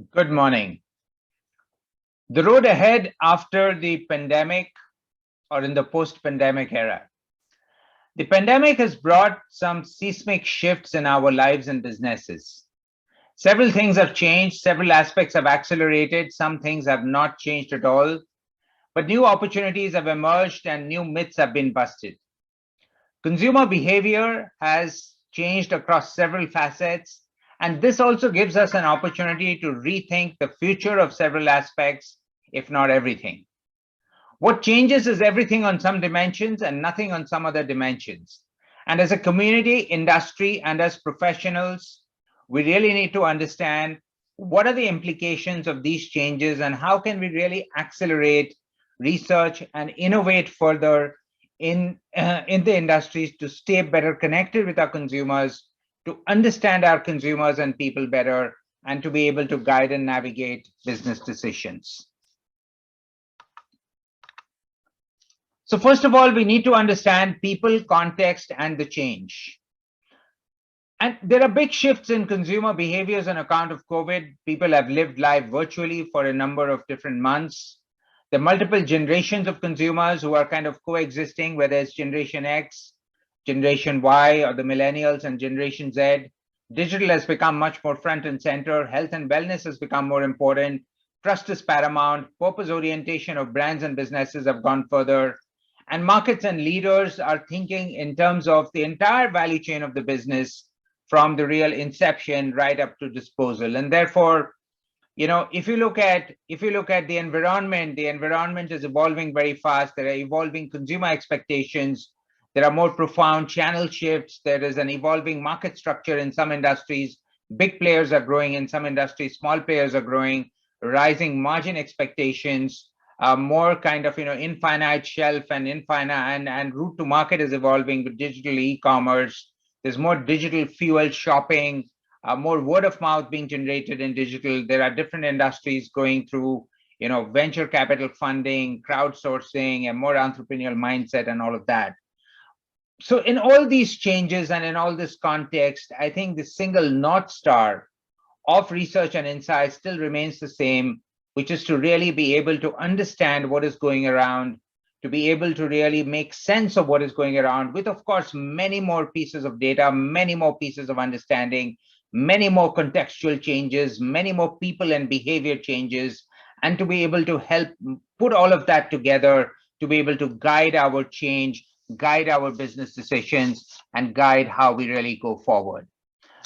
Good morning. The road ahead after the pandemic or in the post-pandemic era. The pandemic has brought some seismic shifts in our lives and businesses. Several things have changed, several aspects have accelerated, some things have not changed at all, but new opportunities have emerged and new myths have been busted. Consumer behavior has changed across several facets, and this also gives us an opportunity to rethink the future of several aspects, if not everything. What changes is everything on some dimensions and nothing on some other dimensions. And as a community, industry, and as professionals, we really need to understand what are the implications of these changes and how can we really accelerate research and innovate further in the industries to stay better connected with our consumers, to understand our consumers and people better, and to be able to guide and navigate business decisions. So first of all, we need to understand people, context, and the change. And there are big shifts in consumer behaviors on account of COVID. People have lived life virtually for a number of different months. There are multiple generations of consumers who are kind of coexisting, whether it's Generation X, Generation Y, or the millennials and Generation Z. Digital has become much more front and center. Health and wellness has become more important. Trust is paramount. Purpose orientation of brands and businesses have gone further. And markets and leaders are thinking in terms of the entire value chain of the business from the real inception right up to disposal. And therefore, if you look at the environment is evolving very fast. There are evolving consumer expectations. There are more profound channel shifts. There is an evolving market structure in some industries. Big players are growing in some industries. Small players are growing. Rising margin expectations. More kind of infinite shelf and infinite and route to market is evolving with digital e-commerce. There's more digital fuel shopping. More word of mouth being generated in digital. There are different industries going through, venture capital funding, crowdsourcing, and more entrepreneurial mindset and all of that. So in all these changes and in all this context, I think the single North Star of research and insight still remains the same, which is to really be able to understand what is going around, to be able to really make sense of what is going around with, of course, many more pieces of data, many more pieces of understanding, many more contextual changes, many more people and behavior changes, and to be able to help put all of that together to be able to guide our change, guide our business decisions, and guide how we really go forward.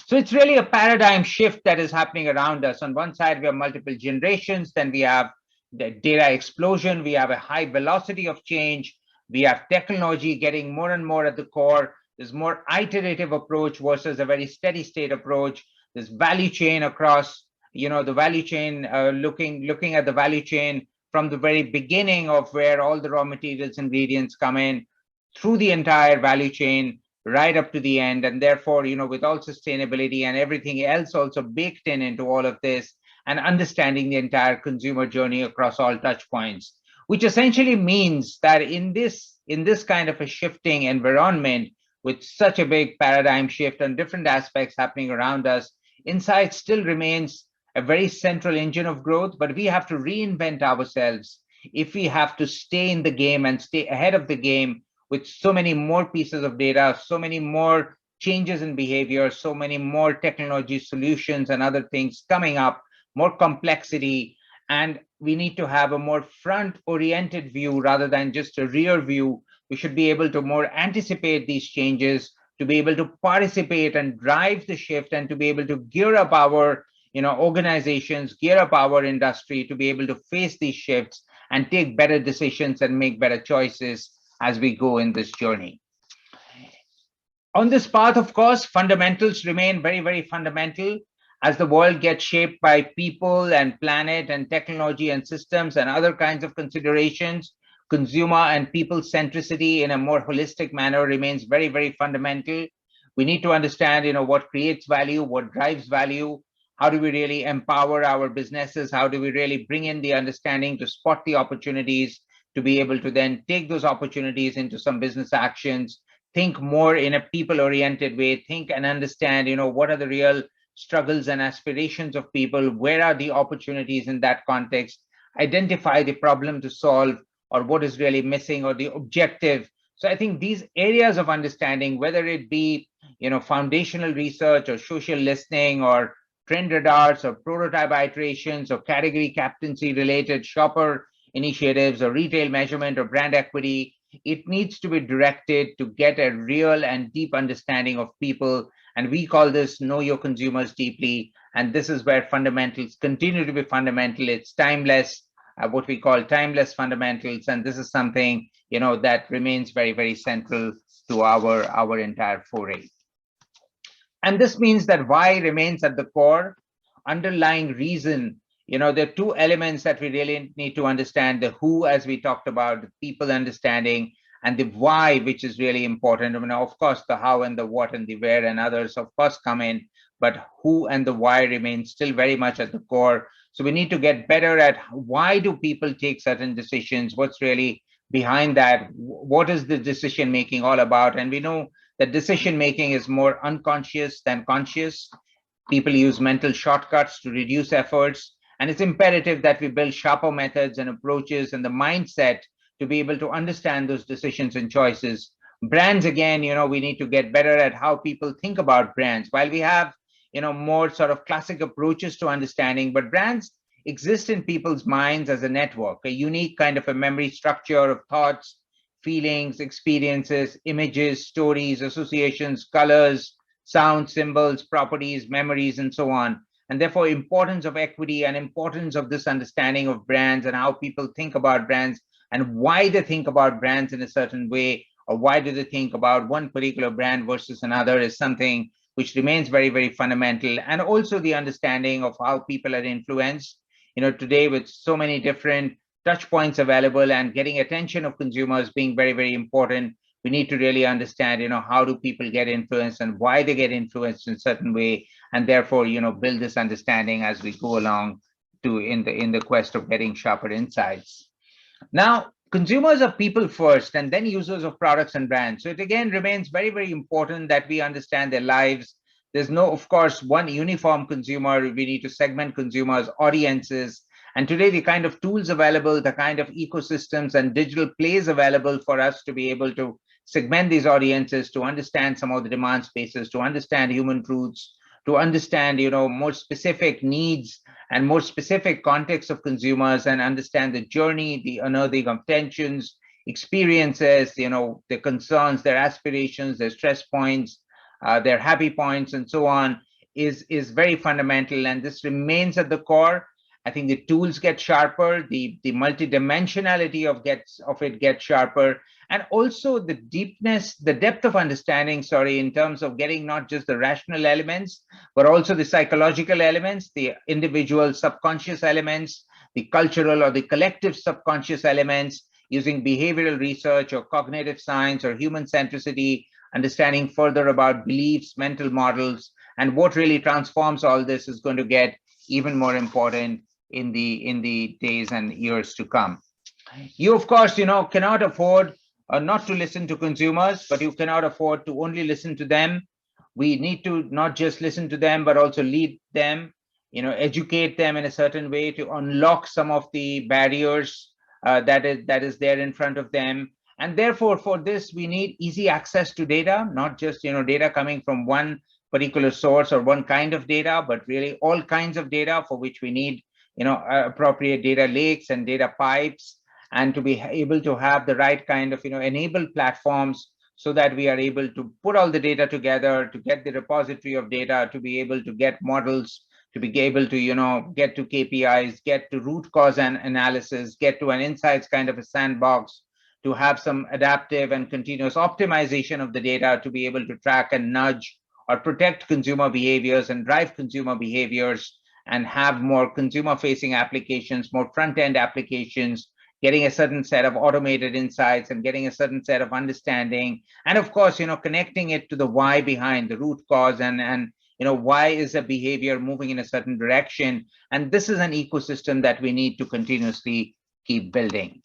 So it's really a paradigm shift that is happening around us. On one side, we have multiple generations, then we have the data explosion, we have a high velocity of change, we have technology getting more and more at the core. There's more iterative approach versus a very steady state approach. There's value chain across, the value chain, looking at the value chain from the very beginning of where all the raw materials, ingredients come in, through the entire value chain, right up to the end. And therefore, with all sustainability and everything else also baked into all of this, and understanding the entire consumer journey across all touch points, which essentially means that in this kind of a shifting environment, with such a big paradigm shift on different aspects happening around us, insight still remains a very central engine of growth, but we have to reinvent ourselves if we have to stay in the game and stay ahead of the game with so many more pieces of data, so many more changes in behavior, so many more technology solutions and other things coming up, more complexity. And we need to have a more front-oriented view rather than just a rear view. We should be able to more anticipate these changes, to be able to participate and drive the shift, and to be able to gear up our organizations, gear up our industry to be able to face these shifts and take better decisions and make better choices as we go in this journey. On this path, of course, fundamentals remain very, very fundamental as the world gets shaped by people and planet and technology and systems and other kinds of considerations. Consumer and people centricity in a more holistic manner remains very, very fundamental. We need to understand, what creates value, what drives value. How do we really empower our businesses? How do we really bring in the understanding to spot the opportunities, to be able to then take those opportunities into some business actions, think more in a people-oriented way, think and understand, what are the real struggles and aspirations of people, where are the opportunities in that context, identify the problem to solve, or what is really missing, or the objective. So I think these areas of understanding, whether it be foundational research or social listening or trend radars or prototype iterations or category captaincy related shopper initiatives or retail measurement or brand equity, it needs to be directed to get a real and deep understanding of people. And we call this know your consumers deeply. And this is where fundamentals continue to be fundamental. It's timeless, what we call timeless fundamentals. And this is something, that remains very, very central to our entire foray. And this means that why remains at the core. Underlying reason, there are two elements that we really need to understand: the who, as we talked about, the people understanding, and the why, which is really important. I mean, of course, the how and the what and the where and others, of course, come in, but who and the why remain still very much at the core. So we need to get better at why do people take certain decisions? What's really behind that? What is the decision making all about? And we know that decision making is more unconscious than conscious. People use mental shortcuts to reduce efforts. And it's imperative that we build sharper methods and approaches and the mindset to be able to understand those decisions and choices. Brands, again, we need to get better at how people think about brands. While we have, more sort of classic approaches to understanding, but brands exist in people's minds as a network, a unique kind of a memory structure of thoughts, feelings, experiences, images, stories, associations, colors, sound, symbols, properties, memories, and so on. And therefore, importance of equity and importance of this understanding of brands and how people think about brands and why they think about brands in a certain way, or why do they think about one particular brand versus another, is something which remains very, very fundamental. And also the understanding of how people are influenced. Today with so many different touch points available and getting attention of consumers being very, very important, we need to really understand, how do people get influenced and why they get influenced in a certain way, and therefore, build this understanding as we go along in the quest of getting sharper insights. Now, consumers are people first and then users of products and brands. So it again remains very, very important that we understand their lives. There's no, of course, one uniform consumer. We need to segment consumers, audiences. And today, the kind of tools available, the kind of ecosystems and digital plays available for us to be able to segment these audiences, to understand some of the demand spaces, to understand human truths, to understand, more specific needs and more specific context of consumers, and understand the journey, the unearthing of tensions, experiences, their concerns, their aspirations, their stress points, their happy points, and so on, is very fundamental. And this remains at the core. I think the tools get sharper, the multidimensionality of it gets sharper, and also the depth of understanding, in terms of getting not just the rational elements, but also the psychological elements, the individual subconscious elements, the cultural or the collective subconscious elements, using behavioral research or cognitive science or human centricity, understanding further about beliefs, mental models, and what really transforms all this is going to get even more important in the days and years to come. You, of course, cannot afford not to listen to consumers, but you cannot afford to only listen to them. We need to not just listen to them, but also lead them, educate them in a certain way to unlock some of the barriers that is there in front of them. And therefore, for this, we need easy access to data, not just data coming from one particular source or one kind of data, but really all kinds of data, for which we need appropriate data lakes and data pipes, and to be able to have the right kind of enabled platforms, so that we are able to put all the data together, to get the repository of data, to be able to get models, to be able to get to KPIs, get to root cause and analysis, get to an insights kind of a sandbox, to have some adaptive and continuous optimization of the data, to be able to track and nudge or protect consumer behaviors and drive consumer behaviors, and have more consumer-facing applications, more front-end applications, getting a certain set of automated insights and getting a certain set of understanding. And of course, connecting it to the why behind the root cause, and why is a behavior moving in a certain direction. And this is an ecosystem that we need to continuously keep building.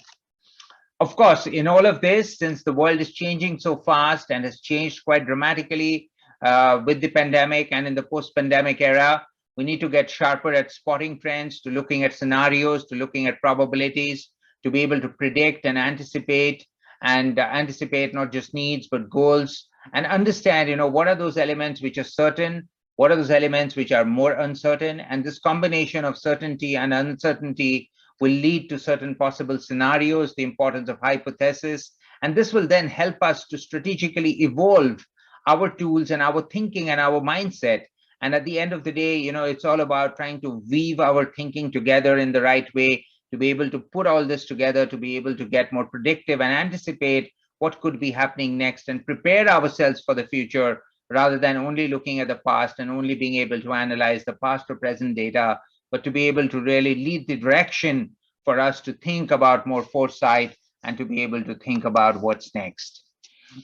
Of course, in all of this, since the world is changing so fast and has changed quite dramatically, with the pandemic and in the post-pandemic era. We need to get sharper at spotting trends, to looking at scenarios, to looking at probabilities, to be able to predict and anticipate, and anticipate not just needs but goals, and understand, what are those elements which are certain, what are those elements which are more uncertain, and this combination of certainty and uncertainty will lead to certain possible scenarios, the importance of hypothesis, and this will then help us to strategically evolve our tools and our thinking and our mindset. And at the end of the day, it's all about trying to weave our thinking together in the right way, to be able to put all this together, to be able to get more predictive and anticipate what could be happening next and prepare ourselves for the future, rather than only looking at the past and only being able to analyze the past or present data, but to be able to really lead the direction for us to think about more foresight and to be able to think about what's next.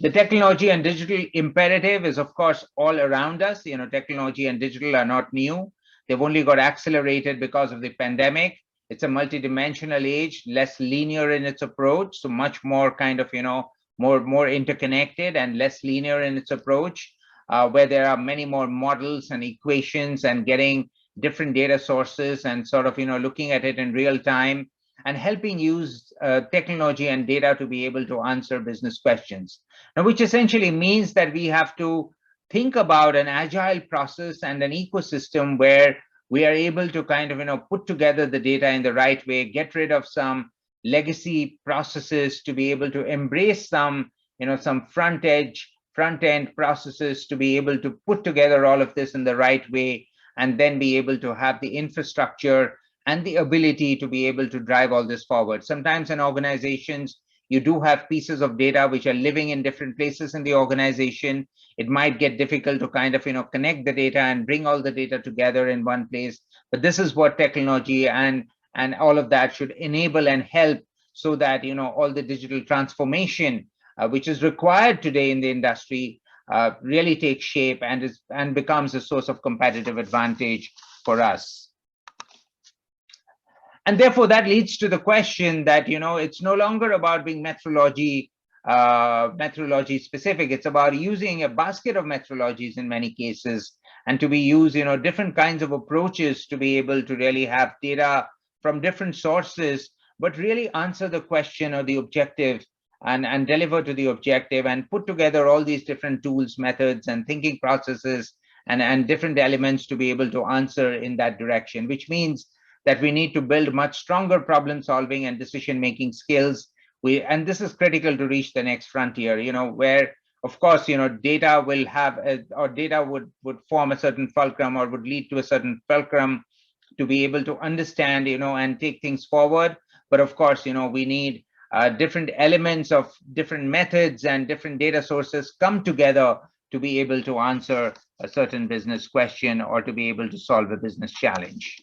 The technology and digital imperative is, of course, all around us. Technology and digital are not new. They've only got accelerated because of the pandemic. It's a multidimensional age, less linear in its approach, so much more kind of, more interconnected and less linear in its approach, where there are many more models and equations and getting different data sources and sort of, looking at it in real time and helping use technology and data to be able to answer business questions. Now, which essentially means that we have to think about an agile process and an ecosystem where we are able to kind of, put together the data in the right way, get rid of some legacy processes to be able to embrace some, some front end processes to be able to put together all of this in the right way, and then be able to have the infrastructure and the ability to be able to drive all this forward. Sometimes in organizations, you do have pieces of data which are living in different places in the organization. It might get difficult to kind of, connect the data and bring all the data together in one place. But this is what technology and all of that should enable and help, so that, all the digital transformation which is required today in the industry really takes shape and becomes a source of competitive advantage for us. And therefore, that leads to the question that, it's no longer about being methodology specific. It's about using a basket of methodologies in many cases, and to be used, different kinds of approaches to be able to really have data from different sources, but really answer the question or the objective and deliver to the objective, and put together all these different tools, methods, and thinking processes and different elements to be able to answer in that direction, which means that we need to build much stronger problem solving and decision making skills. And this is critical to reach the next frontier, where, of course, data will have or data would form a certain fulcrum, or would lead to a certain fulcrum to be able to understand, and take things forward. But of course, we need different elements of different methods and different data sources come together to be able to answer a certain business question or to be able to solve a business challenge.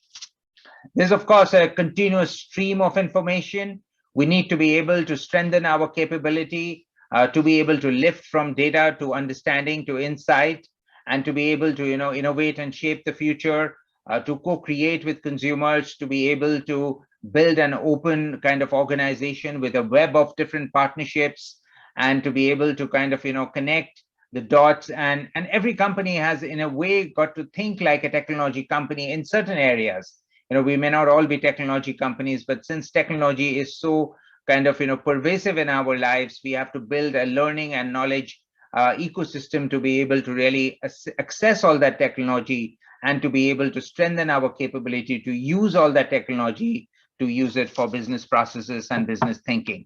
There's, of course, a continuous stream of information. We need to be able to strengthen our capability to be able to lift from data to understanding to insight, and to be able to, innovate and shape the future, to co-create with consumers, to be able to build an open kind of organization with a web of different partnerships, and to be able to kind of, connect the dots. And every company has, in a way, got to think like a technology company in certain areas. We may not all be technology companies, but since technology is so kind of, pervasive in our lives, we have to build a learning and knowledge ecosystem to be able to really access all that technology, and to be able to strengthen our capability to use all that technology, to use it for business processes and business thinking.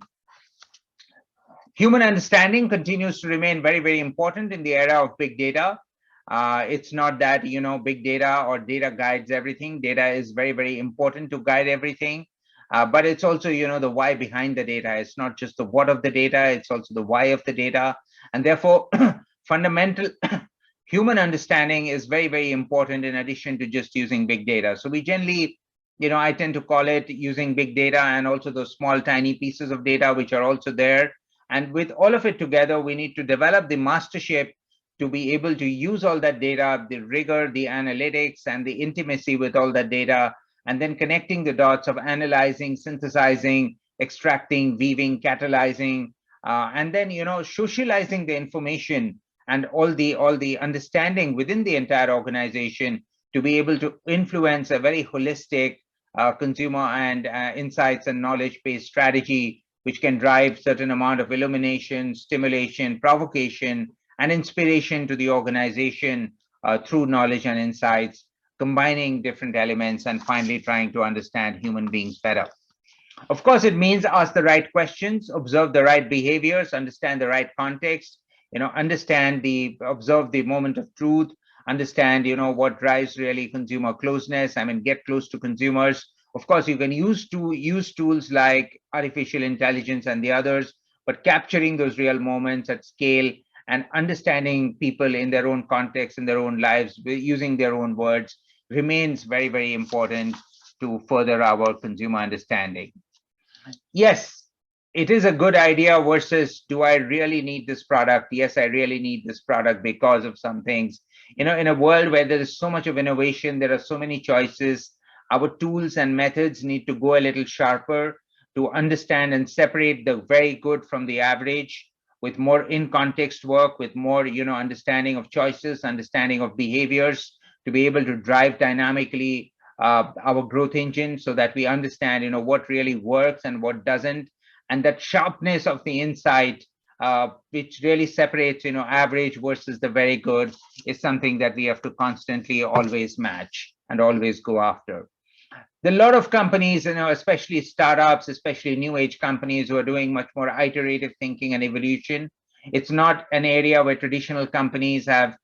Human understanding continues to remain very, very important in the era of big data. It's not that, big data or data guides everything. Data is very, very important to guide everything. But it's also, the why behind the data. It's not just the what of the data, it's also the why of the data. And therefore, fundamental human understanding is very, very important in addition to just using big data. So we generally, I tend to call it using big data and also those small, tiny pieces of data which are also there. And with all of it together, we need to develop the mastership to be able to use all that data, the rigor, the analytics, and the intimacy with all that data, and then connecting the dots of analyzing, synthesizing, extracting, weaving, catalyzing, and then, socializing the information and all the understanding within the entire organization to be able to influence a very holistic consumer and insights and knowledge-based strategy, which can drive certain amount of illumination, stimulation, provocation, and inspiration to the organization through knowledge and insights, combining different elements and finally trying to understand human beings better. Of course, it means ask the right questions, observe the right behaviors, understand the right context, observe the moment of truth, understand, what drives really consumer closeness. I mean, get close to consumers. Of course, you can use tools like artificial intelligence and the others, but capturing those real moments at scale and understanding people in their own context, in their own lives, using their own words remains very, very important to further our consumer understanding. Yes, it is a good idea versus do I really need this product? Yes, I really need this product because of some things. In a world where there is so much of innovation, there are so many choices, our tools and methods need to go a little sharper to understand and separate the very good from the average with more in context work, with more, understanding of choices, understanding of behaviors to be able to drive dynamically our growth engine so that we understand, what really works and what doesn't. And that sharpness of the insight, which really separates, average versus the very good, is something that we have to constantly always match and always go after. There are a lot of companies, especially startups, especially new age companies who are doing much more iterative thinking and evolution. It's not an area where traditional companies have,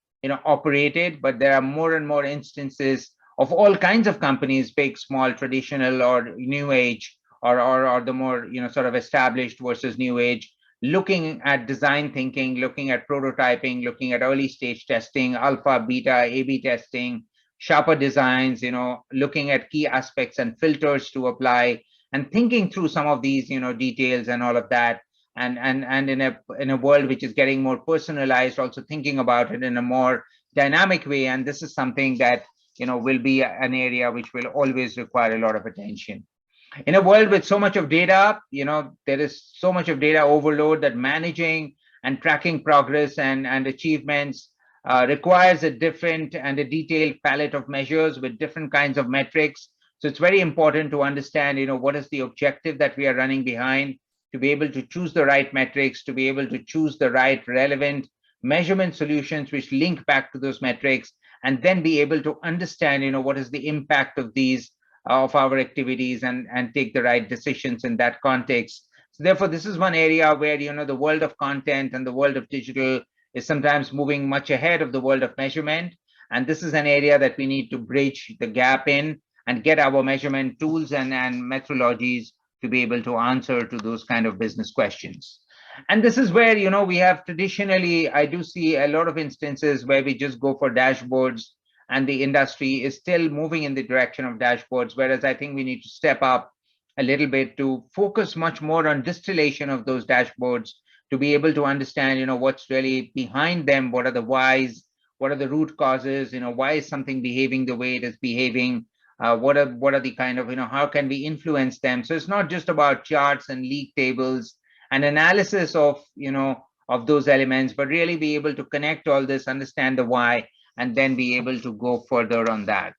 operated, but there are more and more instances of all kinds of companies, big, small, traditional, or new age, or the more, sort of established versus new age, looking at design thinking, looking at prototyping, looking at early stage testing, alpha, beta, A/B testing, sharper designs, looking at key aspects and filters to apply, and thinking through some of these, details and all of that. And in a world which is getting more personalized, also thinking about it in a more dynamic way. And this is something that will be an area which will always require a lot of attention. In a world with so much of data, there is so much of data overload that managing and tracking progress and achievements requires a different and a detailed palette of measures with different kinds of metrics. So it's very important to understand, what is the objective that we are running behind, to be able to choose the right metrics, to be able to choose the right relevant measurement solutions which link back to those metrics, and then be able to understand, what is the impact of these, of our activities, and take the right decisions in that context. So therefore, this is one area where, the world of content and the world of digital is sometimes moving much ahead of the world of measurement. And this is an area that we need to bridge the gap in and get our measurement tools and methodologies to be able to answer to those kind of business questions. And this is where, we have traditionally, I do see a lot of instances where we just go for dashboards, and the industry is still moving in the direction of dashboards, whereas I think we need to step up a little bit to focus much more on distillation of those dashboards to be able to understand, what's really behind them, what are the whys, what are the root causes, why is something behaving the way it is behaving, what are the kind of, how can we influence them? So it's not just about charts and league tables and analysis of, of those elements, but really be able to connect all this, understand the why, and then be able to go further on that.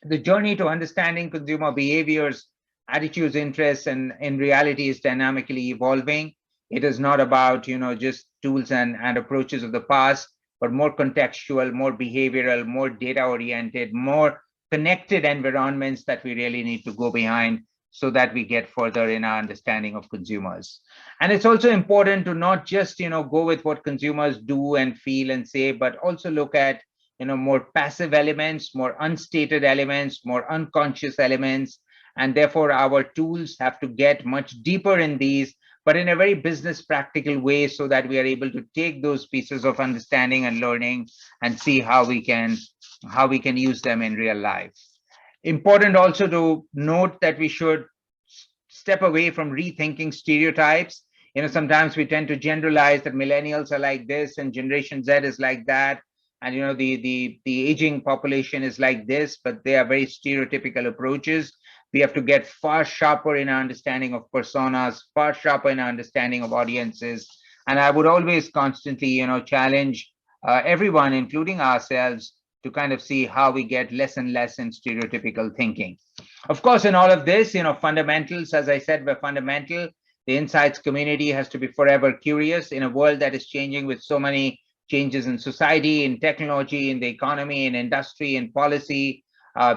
The journey to understanding consumer behaviors, attitudes, interests, and in reality is dynamically evolving. It is not about, just tools and approaches of the past, but more contextual, more behavioral, more data-oriented, more connected environments that we really need to go behind so that we get further in our understanding of consumers. And it's also important to not just, go with what consumers do and feel and say, but also look at, more passive elements, more unstated elements, more unconscious elements. And therefore, our tools have to get much deeper in these, but in a very business practical way so that we are able to take those pieces of understanding and learning and see how we can use them in real life. Important also to note that we should step away from rethinking stereotypes. Sometimes we tend to generalize that millennials are like this and Generation Z is like that, and the aging population is like this, but they are very stereotypical approaches. We have to get far sharper in our understanding of personas, far sharper in our understanding of audiences, And I would always constantly, challenge everyone, including ourselves, to kind of see how we get less and less in stereotypical thinking. Of course, in all of this, fundamentals, as I said, were fundamental. The insights community has to be forever curious in a world that is changing with so many changes in society, in technology, in the economy, in industry, in policy.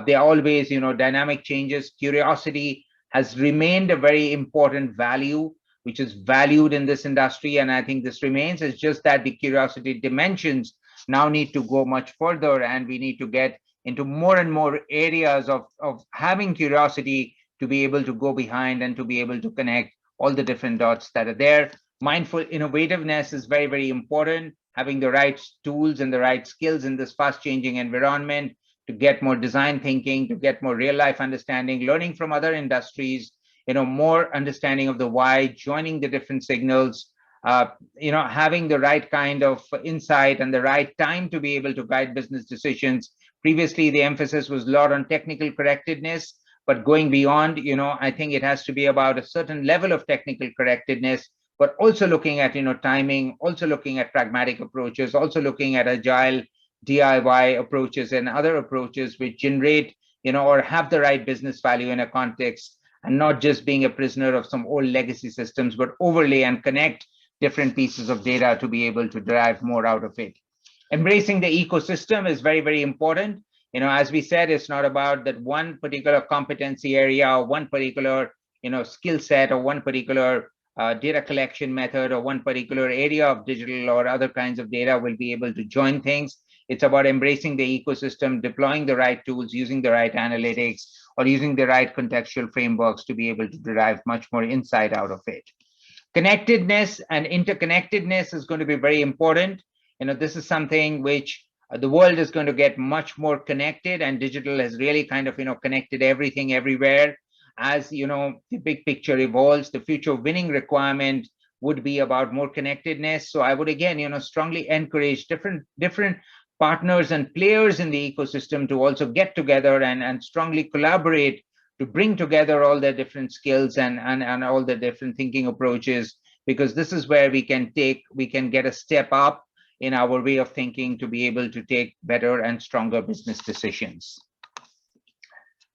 They always, dynamic changes. Curiosity has remained a very important value, which is valued in this industry. And I think this remains. It's just that the curiosity dimensions now need to go much further, and we need to get into more and more areas of having curiosity to be able to go behind and to be able to connect all the different dots that are there. Mindful innovativeness is very, very important. Having the right tools and the right skills in this fast changing environment to get more design thinking, to get more real life understanding, learning from other industries, more understanding of the why, joining the different signals, having the right kind of insight and the right time to be able to guide business decisions. Previously, the emphasis was a lot on technical correctedness, but going beyond, I think it has to be about a certain level of technical correctedness, but also looking at, timing, also looking at pragmatic approaches, also looking at agile DIY approaches and other approaches which generate, or have the right business value in a context, and not just being a prisoner of some old legacy systems, but overlay and connect different pieces of data to be able to derive more out of it. Embracing the ecosystem is very, very important. As we said, it's not about that one particular competency area or one particular, skill set or one particular data collection method or one particular area of digital or other kinds of data will be able to join things. It's about embracing the ecosystem, deploying the right tools, using the right analytics, or using the right contextual frameworks to be able to derive much more insight out of it. Connectedness and interconnectedness is going to be very important. This is something which the world is going to get much more connected, and digital has really kind of, connected everything everywhere. As, the big picture evolves, the future winning requirement would be about more connectedness. So I would, again, strongly encourage different partners and players in the ecosystem to also get together and strongly collaborate to bring together all the different skills and all the different thinking approaches, because this is where we can get a step up in our way of thinking to be able to take better and stronger business decisions.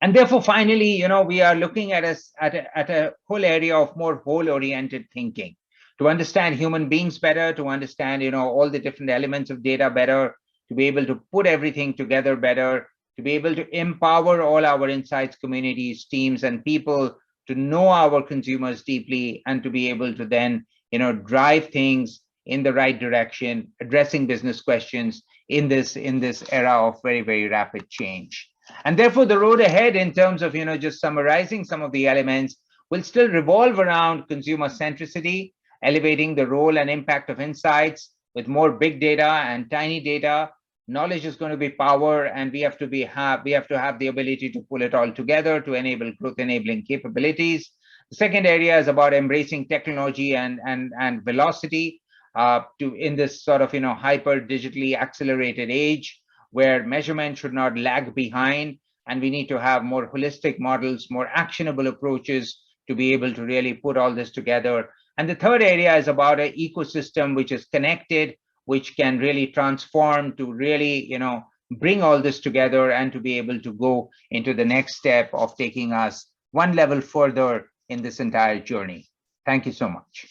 And therefore, finally, we are looking at a whole area of more whole-oriented thinking to understand human beings better, to understand, all the different elements of data better, to be able to put everything together better, to be able to empower all our insights communities, teams, and people to know our consumers deeply, and to be able to then, drive things in the right direction, addressing business questions in this era of very, very rapid change. And therefore, the road ahead in terms of, just summarizing some of the elements will still revolve around consumer centricity, elevating the role and impact of insights with more big data and tiny data. Knowledge is going to be power, and we have to have the ability to pull it all together to enable growth enabling capabilities. The second area is about embracing technology and velocity in this sort of, hyper digitally accelerated age, where measurement should not lag behind, and we need to have more holistic models, more actionable approaches to be able to really put all this together. And the third area is about an ecosystem which is connected, which can really transform to really, bring all this together and to be able to go into the next step of taking us one level further in this entire journey. Thank you so much.